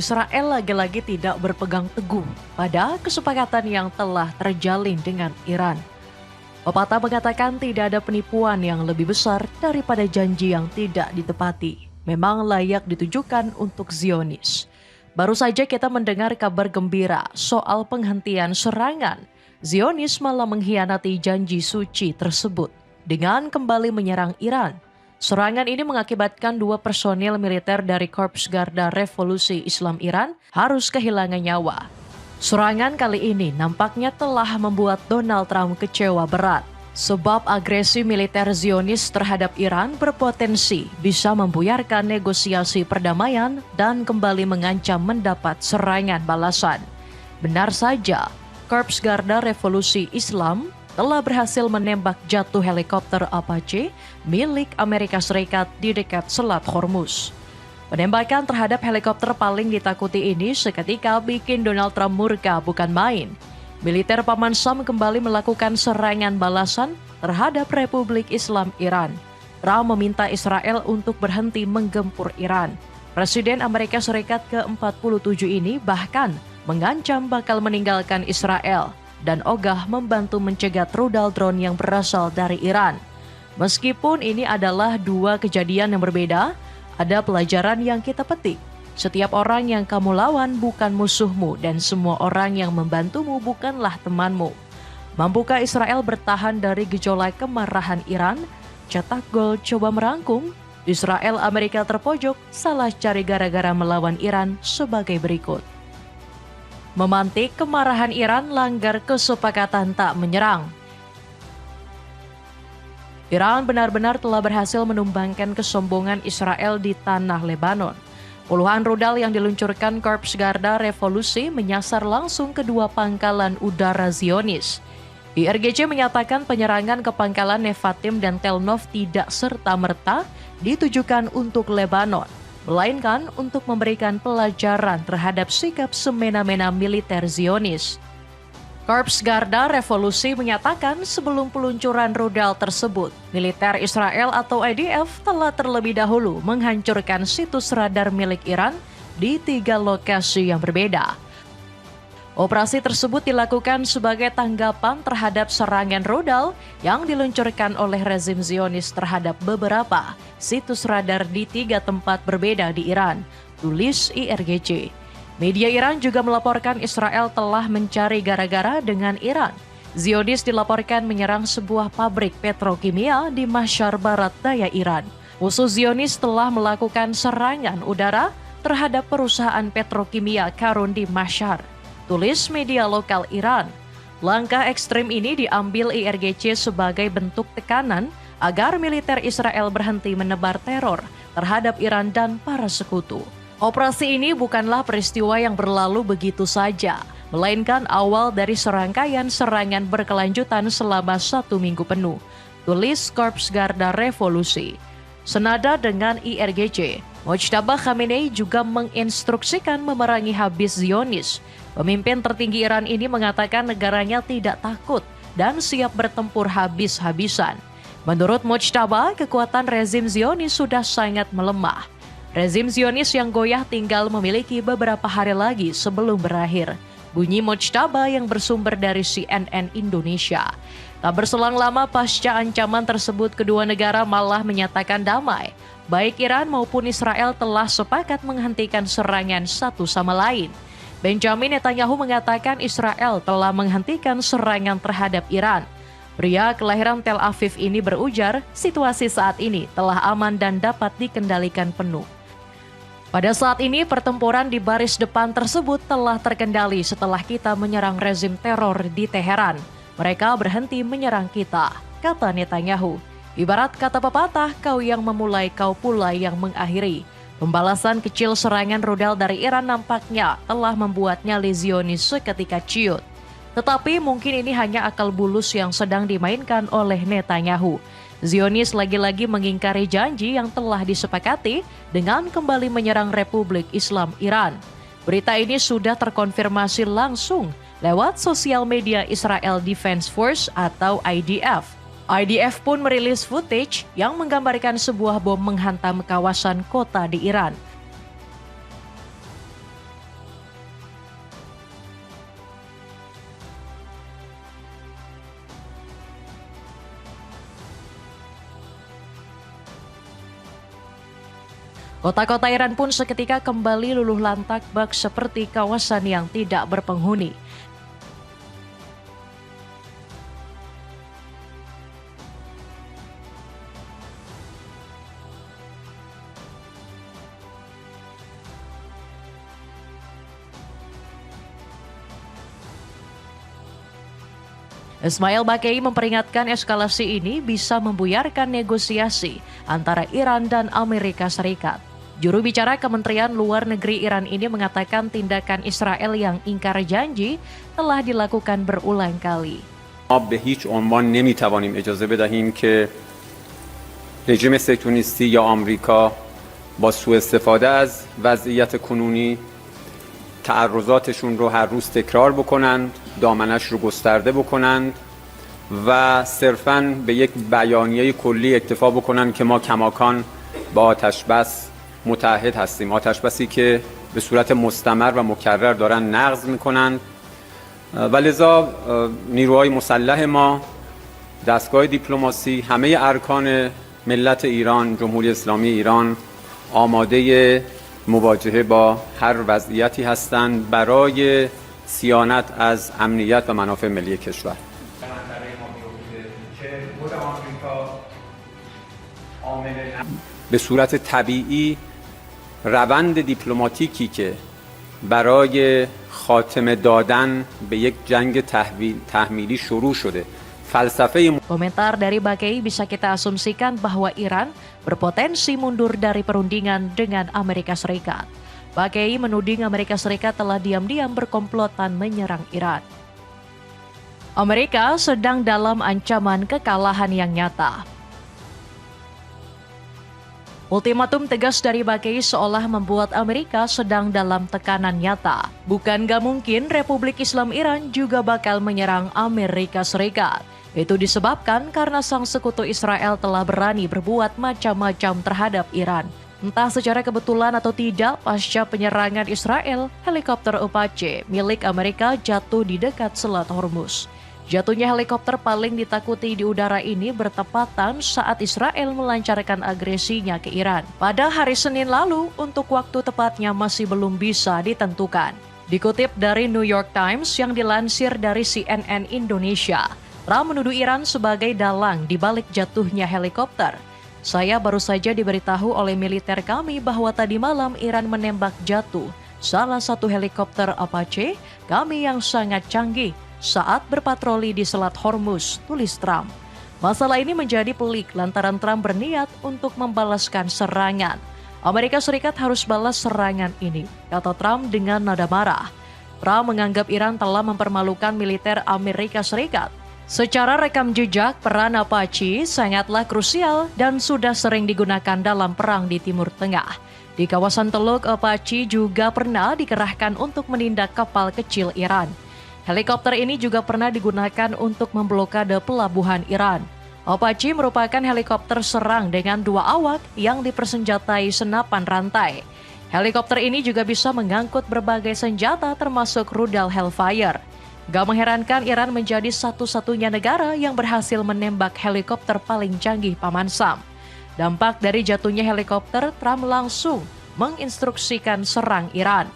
Israel lagi-lagi tidak berpegang teguh pada kesepakatan yang telah terjalin dengan Iran. Pepatah mengatakan tidak ada penipuan yang lebih besar daripada janji yang tidak ditepati. Memang layak ditujukan untuk Zionis. Baru saja kita mendengar kabar gembira soal penghentian serangan. Zionis malah mengkhianati janji suci tersebut dengan kembali menyerang Iran. Serangan ini mengakibatkan 2 personil militer dari Korps Garda Revolusi Islam Iran harus kehilangan nyawa. Serangan kali ini nampaknya telah membuat Donald Trump kecewa berat, sebab agresi militer Zionis terhadap Iran berpotensi bisa membuyarkan negosiasi perdamaian dan kembali mengancam mendapat serangan balasan. Benar saja, Korps Garda Revolusi Islam telah berhasil menembak jatuh helikopter Apache milik Amerika Serikat di dekat Selat Hormuz. Penembakan terhadap helikopter paling ditakuti ini seketika bikin Donald Trump murka bukan main. Militer Paman Sam kembali melakukan serangan balasan terhadap Republik Islam Iran. Trump meminta Israel untuk berhenti menggempur Iran. Presiden Amerika Serikat ke-47 ini bahkan mengancam bakal meninggalkan Israel dan ogah membantu mencegat rudal drone yang berasal dari Iran. Meskipun ini adalah 2 kejadian yang berbeda, ada pelajaran yang kita petik. Setiap orang yang kamu lawan bukan musuhmu dan semua orang yang membantumu bukanlah temanmu. Mampukah Israel bertahan dari gejolak kemarahan Iran? Cetak gol coba merangkum. Israel Amerika terpojok, salah cari gara-gara melawan Iran sebagai berikut. Memantik kemarahan Iran, langgar kesepakatan tak menyerang. Iran benar-benar telah berhasil menumbangkan kesombongan Israel di tanah Lebanon. Puluhan rudal yang diluncurkan Korps Garda Revolusi menyasar langsung kedua pangkalan udara Zionis. IRGC menyatakan penyerangan ke pangkalan Nevatim dan Tel Nov tidak serta-merta ditujukan untuk Lebanon, melainkan untuk memberikan pelajaran terhadap sikap semena-mena militer Zionis. Korps Garda Revolusi menyatakan sebelum peluncuran rudal tersebut, militer Israel atau IDF telah terlebih dahulu menghancurkan situs radar milik Iran di 3 lokasi yang berbeda. Operasi tersebut dilakukan sebagai tanggapan terhadap serangan rudal yang diluncurkan oleh rezim Zionis terhadap beberapa situs radar di 3 tempat berbeda di Iran, tulis IRGC. Media Iran juga melaporkan Israel telah mencari gara-gara dengan Iran. Zionis dilaporkan menyerang sebuah pabrik petrokimia di Mashhad Barat Daya Iran. Musuh Zionis telah melakukan serangan udara terhadap perusahaan petrokimia Karun di Mashhad, tulis media lokal Iran. Langkah ekstrim ini diambil IRGC sebagai bentuk tekanan agar militer Israel berhenti menebar teror terhadap Iran dan para sekutu. Operasi ini bukanlah peristiwa yang berlalu begitu saja, melainkan awal dari serangkaian serangan berkelanjutan selama 1 minggu penuh, tulis Korps Garda Revolusi. Senada dengan IRGC, Mojtaba Khamenei juga menginstruksikan memerangi habis Zionis. Pemimpin tertinggi Iran ini mengatakan negaranya tidak takut dan siap bertempur habis-habisan. Menurut Mojtaba, kekuatan rezim Zionis sudah sangat melemah. Rezim Zionis yang goyah tinggal memiliki beberapa hari lagi sebelum berakhir, bunyi Mojtaba yang bersumber dari CNN Indonesia. Tak berselang lama pasca ancaman tersebut, kedua negara malah menyatakan damai. Baik Iran maupun Israel telah sepakat menghentikan serangan satu sama lain. Benjamin Netanyahu mengatakan Israel telah menghentikan serangan terhadap Iran. Pria kelahiran Tel Aviv ini berujar, situasi saat ini telah aman dan dapat dikendalikan penuh. Pada saat ini, pertempuran di baris depan tersebut telah terkendali setelah kita menyerang rezim teror di Teheran. Mereka berhenti menyerang kita, kata Netanyahu. Ibarat kata pepatah, kau yang memulai, kau pula yang mengakhiri. Pembalasan kecil serangan rudal dari Iran nampaknya telah membuat nyali Zionis seketika ciut. Tetapi mungkin ini hanya akal bulus yang sedang dimainkan oleh Netanyahu. Zionis lagi-lagi mengingkari janji yang telah disepakati dengan kembali menyerang Republik Islam Iran. Berita ini sudah terkonfirmasi langsung lewat sosial media Israel Defense Force atau IDF. IDF pun merilis footage yang menggambarkan sebuah bom menghantam kawasan kota di Iran. Kota-kota Iran pun seketika kembali luluh lantak bak seperti kawasan yang tidak berpenghuni. Ismail Baqei memperingatkan eskalasi ini bisa membuyarkan negosiasi antara Iran dan Amerika Serikat. Juru bicara Kementerian Luar Negeri Iran ini mengatakan tindakan Israel yang ingkar janji telah dilakukan berulang kali. ما به هیچ عنوان نمیتوانیم اجازه بدهیم که رژیم صهیونیستی یا آمریکا با سوء استفاده از وضعیت کنونی تعرضاتشون رو هر روز تکرار بکنند، دامنش رو گسترده بکنند و صرفاً به یک بیانیه کلی اکتفا بکنند که ما کماکان با آتش بس متحد هستیم. آتش بسی که به صورت مستمر و مکرر دارن نقض میکنند و لذا نیروهای مسلح ما، دستگاه دیپلماسی، همه ارکان ملت ایران، جمهوری اسلامی ایران آماده مواجهه با هر وضعیتی هستند برای صیانت از امنیت و منافع ملی کشور. به صورت طبیعی روند دیپلماتیکی که برای خاتمه دادن به یک جنگ تحمیلی شروع شده. Komentar dari Baqei bisa kita asumsikan bahwa Iran berpotensi mundur dari perundingan dengan Amerika Serikat. Baqei menuding Amerika Serikat telah diam-diam berkomplotan menyerang Iran. Amerika sedang dalam ancaman kekalahan yang nyata. Ultimatum tegas dari Baqei seolah membuat Amerika sedang dalam tekanan nyata. Bukan gak mungkin Republik Islam Iran juga bakal menyerang Amerika Serikat. Itu disebabkan karena sang sekutu Israel telah berani berbuat macam-macam terhadap Iran. Entah secara kebetulan atau tidak, pasca penyerangan Israel, helikopter Apache milik Amerika jatuh di dekat Selat Hormuz. Jatuhnya helikopter paling ditakuti di udara ini bertepatan saat Israel melancarkan agresinya ke Iran. Pada hari Senin lalu, untuk waktu tepatnya masih belum bisa ditentukan. Dikutip dari New York Times yang dilansir dari CNN Indonesia, Trump menuduh Iran sebagai dalang di balik jatuhnya helikopter. Saya baru saja diberitahu oleh militer kami bahwa tadi malam Iran menembak jatuh salah satu helikopter Apache kami yang sangat canggih saat berpatroli di Selat Hormuz, tulis Trump. Masalah ini menjadi pelik lantaran Trump berniat untuk membalaskan serangan. Amerika Serikat harus balas serangan ini, kata Trump dengan nada marah. Trump menganggap Iran telah mempermalukan militer Amerika Serikat. Secara rekam jejak, peran Apache sangatlah krusial dan sudah sering digunakan dalam perang di Timur Tengah. Di kawasan Teluk, Apache juga pernah dikerahkan untuk menindak kapal kecil Iran. Helikopter ini juga pernah digunakan untuk memblokade pelabuhan Iran. Apache merupakan helikopter serang dengan 2 awak yang dipersenjatai senapan rantai. Helikopter ini juga bisa mengangkut berbagai senjata termasuk rudal Hellfire. Gak mengherankan Iran menjadi satu-satunya negara yang berhasil menembak helikopter paling canggih Paman Sam. Dampak dari jatuhnya helikopter, Trump langsung menginstruksikan serang Iran.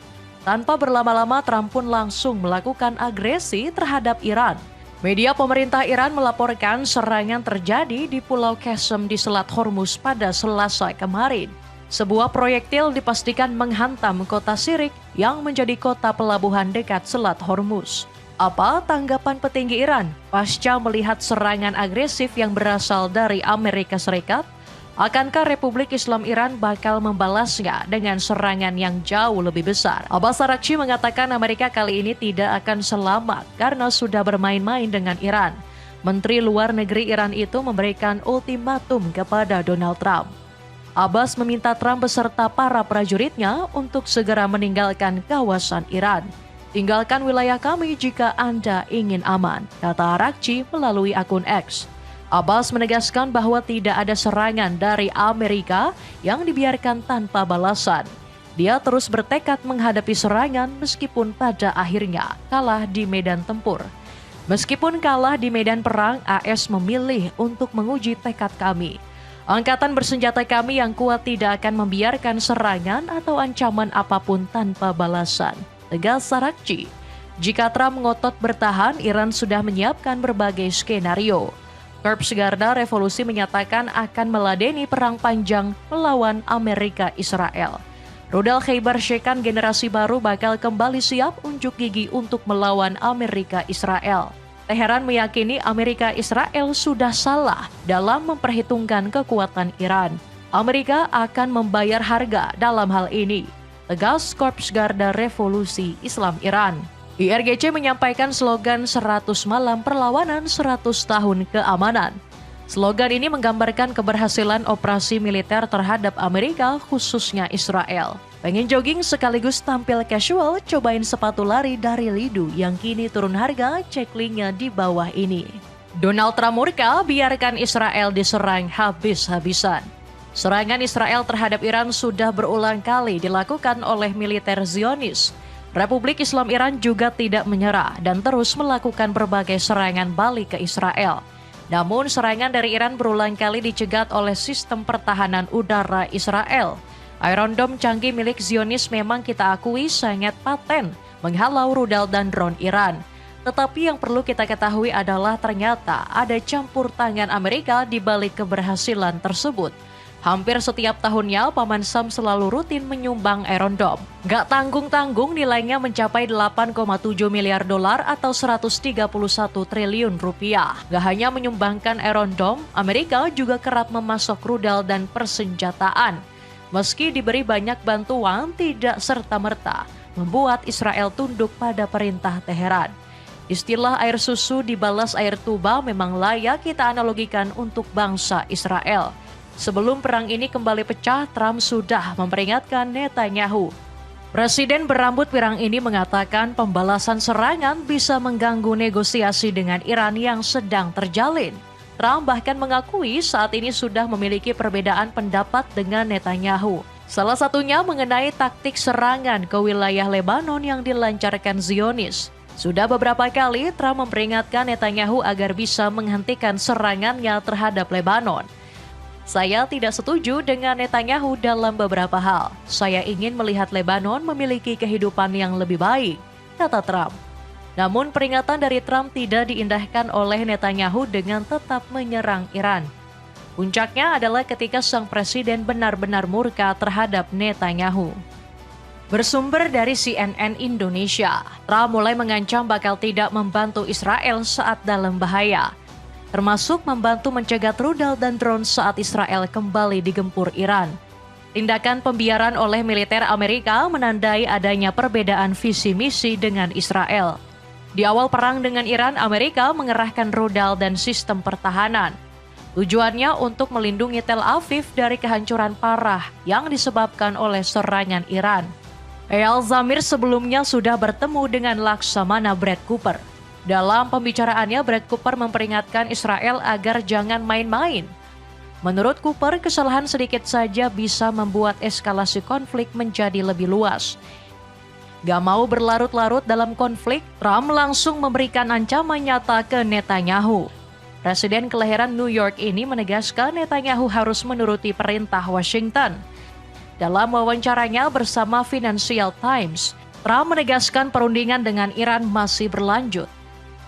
Tanpa berlama-lama, Trump pun langsung melakukan agresi terhadap Iran. Media pemerintah Iran melaporkan serangan terjadi di Pulau Qasem di Selat Hormuz pada Selasa kemarin. Sebuah proyektil dipastikan menghantam kota Sirik yang menjadi kota pelabuhan dekat Selat Hormuz. Apa tanggapan petinggi Iran pasca melihat serangan agresif yang berasal dari Amerika Serikat? Akankah Republik Islam Iran bakal membalasnya dengan serangan yang jauh lebih besar? Abbas Araghchi mengatakan Amerika kali ini tidak akan selamat karena sudah bermain-main dengan Iran. Menteri Luar Negeri Iran itu memberikan ultimatum kepada Donald Trump. Abbas meminta Trump beserta para prajuritnya untuk segera meninggalkan kawasan Iran. Tinggalkan wilayah kami jika Anda ingin aman, kata Araghchi melalui akun X. Abbas menegaskan bahwa tidak ada serangan dari Amerika yang dibiarkan tanpa balasan. Dia terus bertekad menghadapi serangan meskipun pada akhirnya kalah di medan tempur. Meskipun kalah di medan perang, AS memilih untuk menguji tekad kami. Angkatan bersenjata kami yang kuat tidak akan membiarkan serangan atau ancaman apapun tanpa balasan, tegas Arakchi. Jika Trump ngotot bertahan, Iran sudah menyiapkan berbagai skenario. Korps Garda Revolusi menyatakan akan meladeni perang panjang melawan Amerika Israel. Rudal Khaybar Shekan generasi baru bakal kembali siap unjuk gigi untuk melawan Amerika Israel. Teheran meyakini Amerika Israel sudah salah dalam memperhitungkan kekuatan Iran. Amerika akan membayar harga dalam hal ini, tegas Korps Garda Revolusi Islam Iran. IRGC menyampaikan slogan 100 malam perlawanan 100 tahun keamanan. Slogan ini menggambarkan keberhasilan operasi militer terhadap Amerika, khususnya Israel. Pengen jogging sekaligus tampil casual? Cobain sepatu lari dari Lidu yang kini turun harga, cek linknya di bawah ini. Donald Trump murka, biarkan Israel diserang habis-habisan. Serangan Israel terhadap Iran sudah berulang kali dilakukan oleh militer Zionis. Republik Islam Iran juga tidak menyerah dan terus melakukan berbagai serangan balik ke Israel. Namun serangan dari Iran berulang kali dicegat oleh sistem pertahanan udara Israel. Iron Dome canggih milik Zionis memang kita akui sangat paten menghalau rudal dan drone Iran. Tetapi yang perlu kita ketahui adalah ternyata ada campur tangan Amerika di balik keberhasilan tersebut. Hampir setiap tahunnya, Paman Sam selalu rutin menyumbang Iron Dome. Gak tanggung-tanggung nilainya mencapai 8,7 miliar dolar atau 131 triliun rupiah. Gak hanya menyumbangkan Iron Dome, Amerika juga kerap memasok rudal dan persenjataan. Meski diberi banyak bantuan, tidak serta-merta membuat Israel tunduk pada perintah Teheran. Istilah air susu dibalas air tuba memang layak kita analogikan untuk bangsa Israel. Sebelum perang ini kembali pecah, Trump sudah memperingatkan Netanyahu. Presiden berambut pirang ini mengatakan pembalasan serangan bisa mengganggu negosiasi dengan Iran yang sedang terjalin. Trump bahkan mengakui saat ini sudah memiliki perbedaan pendapat dengan Netanyahu. Salah satunya mengenai taktik serangan ke wilayah Lebanon yang dilancarkan Zionis. Sudah beberapa kali Trump memperingatkan Netanyahu agar bisa menghentikan serangannya terhadap Lebanon. Saya tidak setuju dengan Netanyahu dalam beberapa hal. Saya ingin melihat Lebanon memiliki kehidupan yang lebih baik, kata Trump. Namun peringatan dari Trump tidak diindahkan oleh Netanyahu dengan tetap menyerang Iran. Puncaknya adalah ketika sang presiden benar-benar murka terhadap Netanyahu. Bersumber dari CNN Indonesia, Trump mulai mengancam bakal tidak membantu Israel saat dalam bahaya, termasuk membantu mencegat rudal dan drone saat Israel kembali digempur Iran. Tindakan pembiaran oleh militer Amerika menandai adanya perbedaan visi misi dengan Israel. Di awal perang dengan Iran, Amerika mengerahkan rudal dan sistem pertahanan. Tujuannya untuk melindungi Tel Aviv dari kehancuran parah yang disebabkan oleh serangan Iran. Eyal Zamir sebelumnya sudah bertemu dengan Laksamana Brad Cooper. Dalam pembicaraannya, Brad Cooper memperingatkan Israel agar jangan main-main. Menurut Cooper, kesalahan sedikit saja bisa membuat eskalasi konflik menjadi lebih luas. Gak mau berlarut-larut dalam konflik, Trump langsung memberikan ancaman nyata ke Netanyahu. Presiden kelahiran New York ini menegaskan Netanyahu harus menuruti perintah Washington. Dalam wawancaranya bersama Financial Times, Trump menegaskan perundingan dengan Iran masih berlanjut.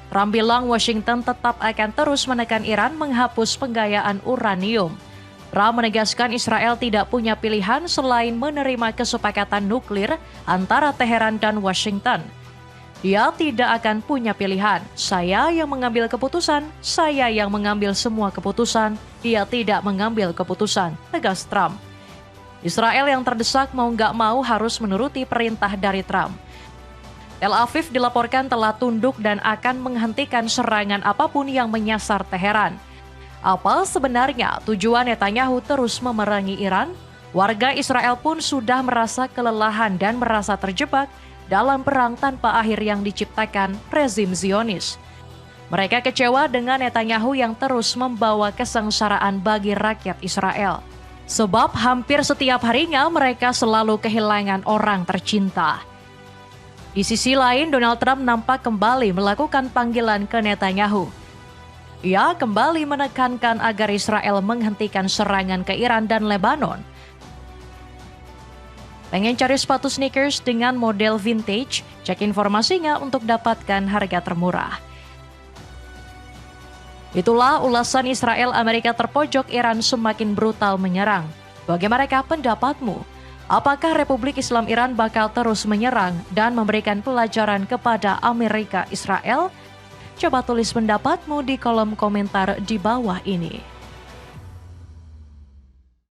Trump bilang Washington tetap akan terus menekan Iran menghapus penggayaan uranium. Trump menegaskan Israel tidak punya pilihan selain menerima kesepakatan nuklir antara Teheran dan Washington. Dia tidak akan punya pilihan. Saya yang mengambil keputusan, saya yang mengambil semua keputusan, dia tidak mengambil keputusan, tegas Trump. Israel yang terdesak mau nggak mau harus menuruti perintah dari Trump. Tel Aviv dilaporkan telah tunduk dan akan menghentikan serangan apapun yang menyasar Teheran. Apa sebenarnya tujuan Netanyahu terus memerangi Iran? Warga Israel pun sudah merasa kelelahan dan merasa terjebak dalam perang tanpa akhir yang diciptakan rezim Zionis. Mereka kecewa dengan Netanyahu yang terus membawa kesengsaraan bagi rakyat Israel. Sebab hampir setiap harinya mereka selalu kehilangan orang tercinta. Di sisi lain, Donald Trump nampak kembali melakukan panggilan ke Netanyahu. Ia kembali menekankan agar Israel menghentikan serangan ke Iran dan Lebanon. Pengen cari sepatu sneakers dengan model vintage? Cek informasinya untuk dapatkan harga termurah. Itulah ulasan Israel Amerika terpojok, Iran semakin brutal menyerang. Bagaimanakah pendapatmu? Apakah Republik Islam Iran bakal terus menyerang dan memberikan pelajaran kepada Amerika Israel? Coba tulis pendapatmu di kolom komentar di bawah ini.